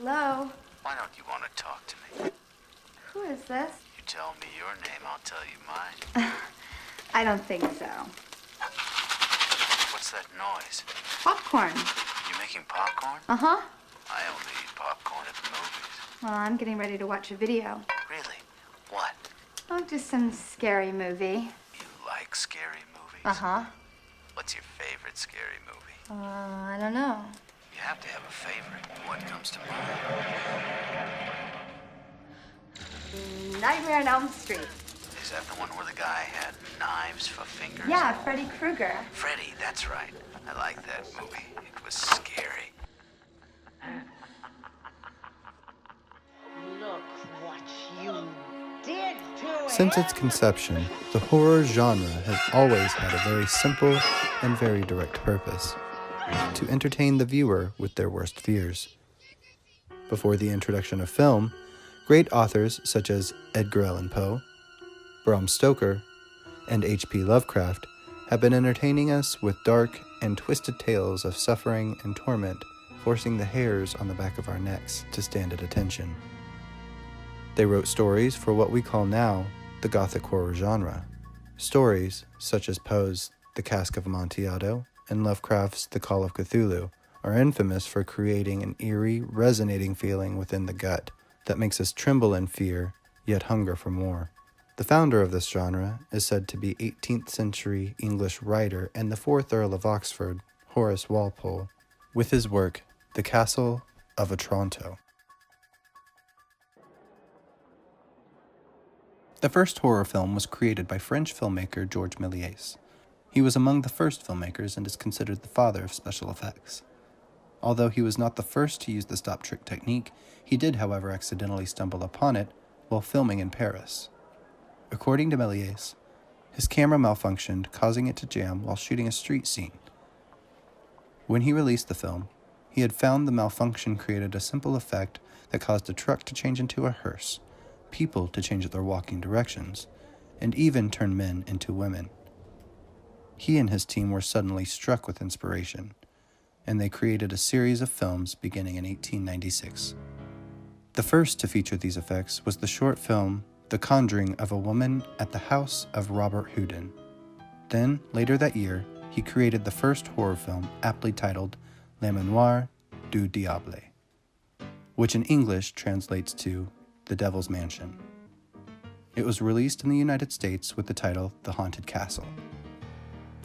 Hello? Why don't you want to talk to me? Who is this? You tell me your name, I'll tell you mine. I don't think so. What's that noise? Popcorn. You making popcorn? Uh-huh. I only eat popcorn at the movies. Well, I'm getting ready to watch a video. Really? What? Oh, just some scary movie. You like scary movies? Uh-huh. What's your favorite scary movie? I don't know. You have to have a favorite. What comes to mind? Nightmare on Elm Street. Is that the one where the guy had knives for fingers? Yeah, Freddy Krueger. Freddy, that's right. I like that movie. It was scary. Look what you did to Since its conception, the horror genre has always had a very simple and very direct purpose: to entertain the viewer with their worst fears. Before the introduction of film, great authors such as Edgar Allan Poe, Bram Stoker, and H.P. Lovecraft have been entertaining us with dark and twisted tales of suffering and torment, forcing the hairs on the back of our necks to stand at attention. They wrote stories for what we call now the Gothic horror genre. Stories such as Poe's The Cask of Amontillado and Lovecraft's The Call of Cthulhu are infamous for creating an eerie, resonating feeling within the gut that makes us tremble in fear, yet hunger for more. The founder of this genre is said to be 18th century English writer and the 4th Earl of Oxford, Horace Walpole, with his work The Castle of Otranto. The first horror film was created by French filmmaker Georges Méliès. He was among the first filmmakers and is considered the father of special effects. Although he was not the first to use the stop trick technique, he did, however, accidentally stumble upon it while filming in Paris. According to Méliès, his camera malfunctioned, causing it to jam while shooting a street scene. When he released the film, he had found the malfunction created a simple effect that caused a truck to change into a hearse, people to change their walking directions, and even turn men into women. He and his team were suddenly struck with inspiration, and they created a series of films beginning in 1896. The first to feature these effects was the short film The Conjuring of a Woman at the House of Robert Houdin. Then, later that year, he created the first horror film aptly titled Le Manoir du Diable, which in English translates to The Devil's Mansion. It was released in the United States with the title The Haunted Castle.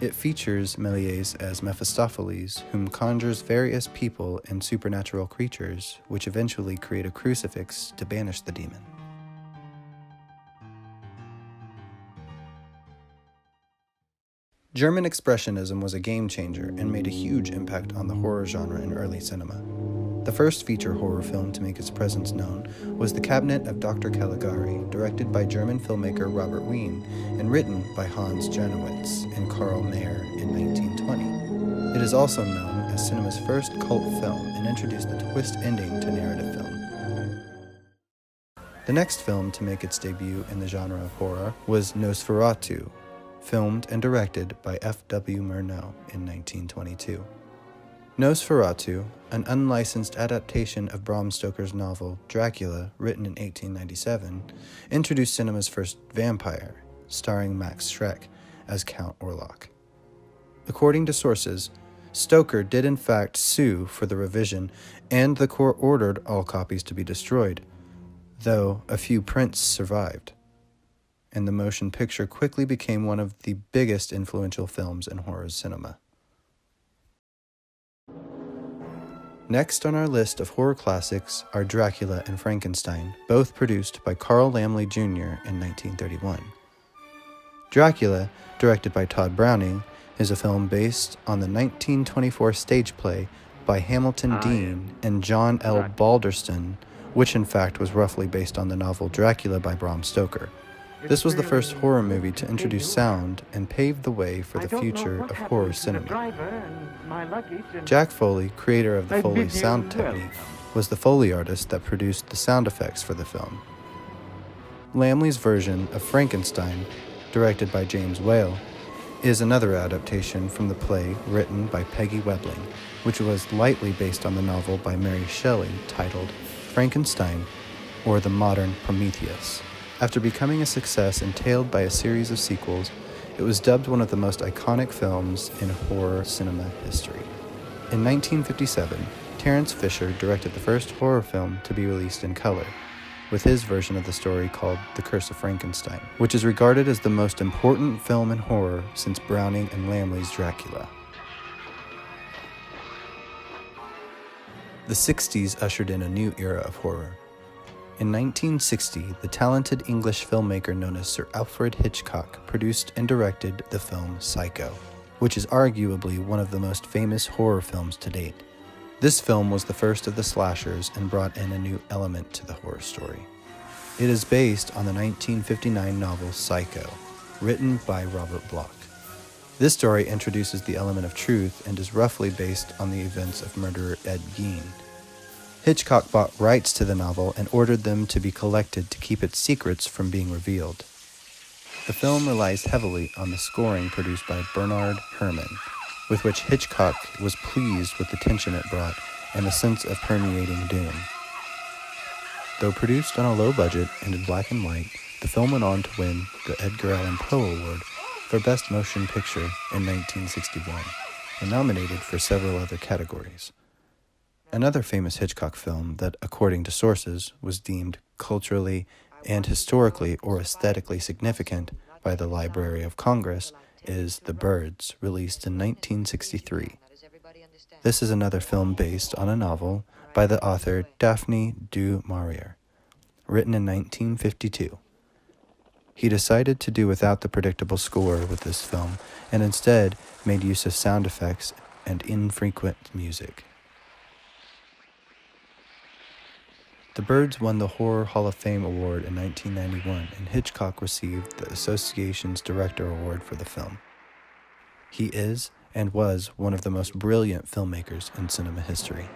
It features Méliès as Mephistopheles, whom conjures various people and supernatural creatures, which eventually create a crucifix to banish the demon. German Expressionism was a game changer and made a huge impact on the horror genre in early cinema. The first feature horror film to make its presence known was The Cabinet of Dr. Caligari, directed by German filmmaker Robert Wien and written by Hans Janowitz and Karl Mayer in 1920. It is also known as cinema's first cult film and introduced the twist ending to narrative film. The next film to make its debut in the genre of horror was Nosferatu, filmed and directed by F.W. Murnau in 1922. Nosferatu, an unlicensed adaptation of Bram Stoker's novel Dracula, written in 1897, introduced cinema's first vampire, starring Max Schreck as Count Orlok. According to sources, Stoker did in fact sue for the revision, and the court ordered all copies to be destroyed, though a few prints survived, and the motion picture quickly became one of the biggest influential films in horror cinema. Next on our list of horror classics are Dracula and Frankenstein, both produced by Carl Laemmle Jr. in 1931. Dracula, directed by Todd Browning, is a film based on the 1924 stage play by Hamilton Dean and John L. Balderston, which in fact was roughly based on the novel Dracula by Bram Stoker. This was the first horror movie to introduce sound and pave the way for the future of horror cinema. Jack Foley, creator of the Foley sound technique, was the Foley artist that produced the sound effects for the film. Laemmle's version of Frankenstein, directed by James Whale, is another adaptation from the play written by Peggy Webling, which was lightly based on the novel by Mary Shelley titled Frankenstein, or the modern Prometheus. After becoming a success and tailed by a series of sequels, it was dubbed one of the most iconic films in horror cinema history. In 1957, Terence Fisher directed the first horror film to be released in color, with his version of the story called The Curse of Frankenstein, which is regarded as the most important film in horror since Browning and Lamley's Dracula. The 60s ushered in a new era of horror. In 1960, the talented English filmmaker known as Sir Alfred Hitchcock produced and directed the film Psycho, which is arguably one of the most famous horror films to date. This film was the first of the slashers and brought in a new element to the horror story. It is based on the 1959 novel Psycho, written by Robert Bloch. This story introduces the element of truth and is roughly based on the events of murderer Ed Gein. Hitchcock bought rights to the novel and ordered them to be collected to keep its secrets from being revealed. The film relies heavily on the scoring produced by Bernard Herrmann, with which Hitchcock was pleased with the tension it brought and the sense of permeating doom. Though produced on a low budget and in black and white, the film went on to win the Edgar Allan Poe Award for Best Motion Picture in 1961, and nominated for several other categories. Another famous Hitchcock film that, according to sources, was deemed culturally and historically or aesthetically significant by the Library of Congress is The Byrds, released in 1963. This is another film based on a novel by the author Daphne du Maurier, written in 1952. He decided to do without the predictable score with this film and instead made use of sound effects and infrequent music. The Byrds won the Horror Hall of Fame Award in 1991, and Hitchcock received the Association's Director Award for the film. He is, and was, one of the most brilliant filmmakers in cinema history.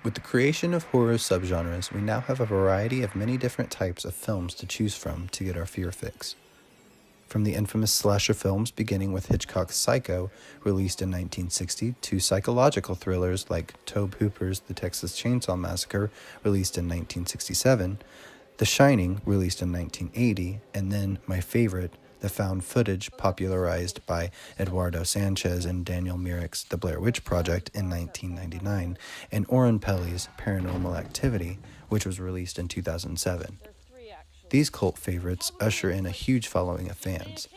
With the creation of horror subgenres, we now have a variety of many different types of films to choose from to get our fear fix. From the infamous slasher films beginning with Hitchcock's Psycho, released in 1960, to psychological thrillers like Tobe Hooper's The Texas Chainsaw Massacre, released in 1967, The Shining, released in 1980, and then my favorite, the found footage popularized by Eduardo Sanchez and Daniel Myrick's The Blair Witch Project in 1999, and Oren Peli's Paranormal Activity, which was released in 2007. These cult favorites usher in a huge following of fans.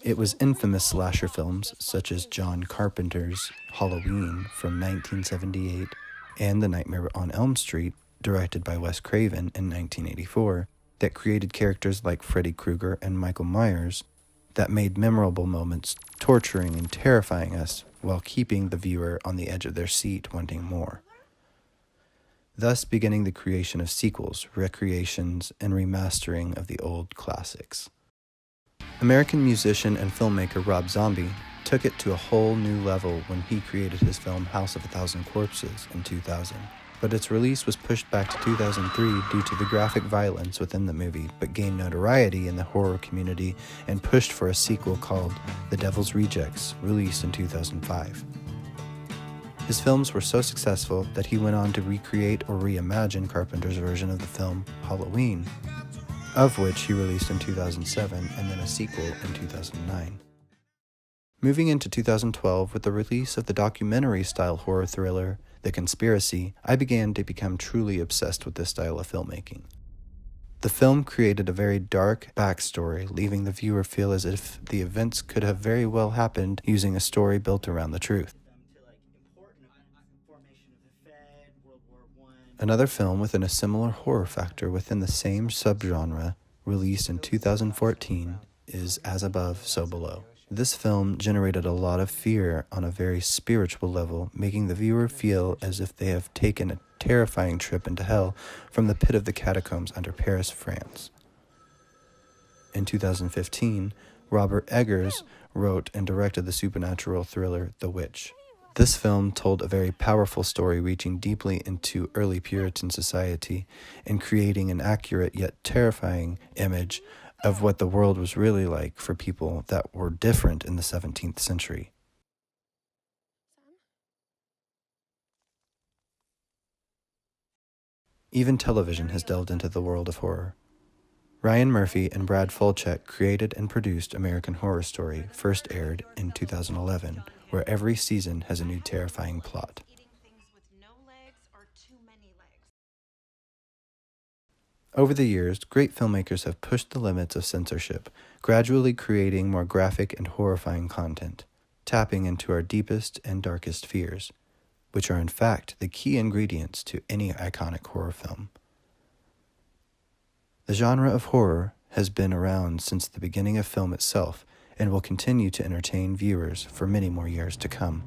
It was infamous slasher films such as John Carpenter's Halloween from 1978 and The Nightmare on Elm Street, directed by Wes Craven in 1984, that created characters like Freddy Krueger and Michael Myers that made memorable moments torturing and terrifying us while keeping the viewer on the edge of their seat wanting more. Thus beginning the creation of sequels, recreations, and remastering of the old classics. American musician and filmmaker Rob Zombie took it to a whole new level when he created his film House of a Thousand Corpses in 2000, but its release was pushed back to 2003 due to the graphic violence within the movie, but gained notoriety in the horror community and pushed for a sequel called The Devil's Rejects, released in 2005. His films were so successful that he went on to recreate or reimagine Carpenter's version of the film Halloween, of which he released in 2007 and then a sequel in 2009. Moving into 2012 with the release of the documentary-style horror thriller The Conspiracy, I began to become truly obsessed with this style of filmmaking. The film created a very dark backstory, leaving the viewer feel as if the events could have very well happened using a story built around the truth. Another film within a similar horror factor within the same subgenre, released in 2014, is As Above, So Below. This film generated a lot of fear on a very spiritual level, making the viewer feel as if they have taken a terrifying trip into hell from the pit of the catacombs under Paris, France. In 2015, Robert Eggers wrote and directed the supernatural thriller The Witch. This film told a very powerful story reaching deeply into early Puritan society and creating an accurate yet terrifying image of what the world was really like for people that were different in the 17th century. Even television has delved into the world of horror. Ryan Murphy and Brad Fulchek created and produced American Horror Story, first aired in 2011, where every season has a new terrifying plot. Over the years, great filmmakers have pushed the limits of censorship, gradually creating more graphic and horrifying content, tapping into our deepest and darkest fears, which are in fact the key ingredients to any iconic horror film. The genre of horror has been around since the beginning of film itself and will continue to entertain viewers for many more years to come.